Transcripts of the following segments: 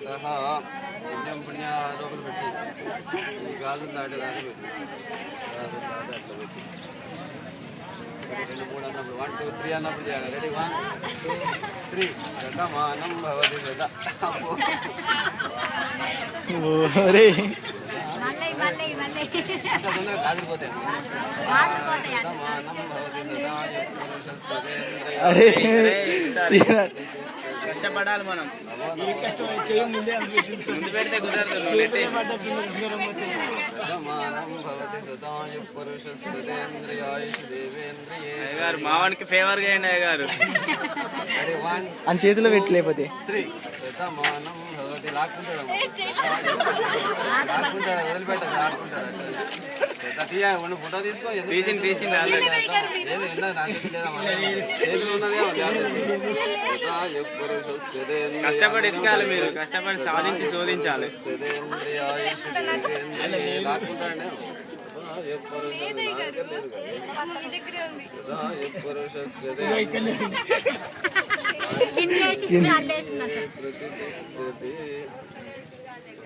కొంచెం పుణ్య లోపల పెట్టి ఈ గాజులు దాటేదాన్ని పెట్టి గాజులు దాటి అట్లా పెట్టి 2 3 అన్నప్పుడు 1 2 3 అన్నప్పుడు చేయాలి. రెడీ 1 2 3 శతమానం భవతి శత తొందరగా కాదిరిపోతాయి. శతమానం భవతి శత కష్టపడాలి మనం. ముందు పెడితే కుదరదు. అయ్యగారు మావానికి ఫేవర్ చేయండి అయ్యగారు. అని చేతిలో పెట్టి లేకపోతే ఫోటో తీసుకో. తీసింది కష్టపడి ఎత్తుకాలి. మీరు కష్టపడి సాధించి శోధించాలి.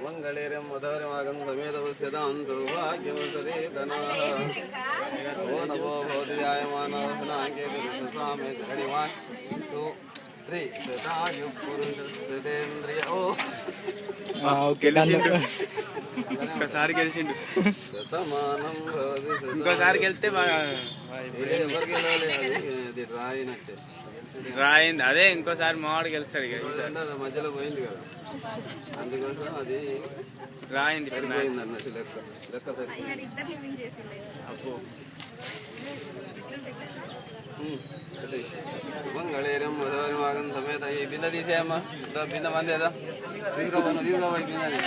మంగళేరం మధురమాగం సమేతవస్యదాం సౌభాగ్యవసరే ధనాః ఓ నమో భౌతియాయమానాసనాంకే పురుషసామే రెడీ 1 2 3 శతాయు పురుషస్యేంద్రియ ఓ ఇంకోసారి గెలిచిండు. శతమానం భవతి ఇంకోసారి గెలిస్తే ఎవరికి వెళ్ళాలి. అది రాయినట్టే రాయింది. అదే ఇంకోసారి మావాడు గెలుస్తాడు. మధ్యలో పోయింది కదా, అందుకోసం అది రాయింది. పోయింది అన్నట్టు లెక్క అప్పు మంగళేరం మధురమాగం సమేత. ఈ బిందె తీసేయమ్మా. బిందె మంది ఏదా తీసుకోబోను తీసుకోబోయి బిందె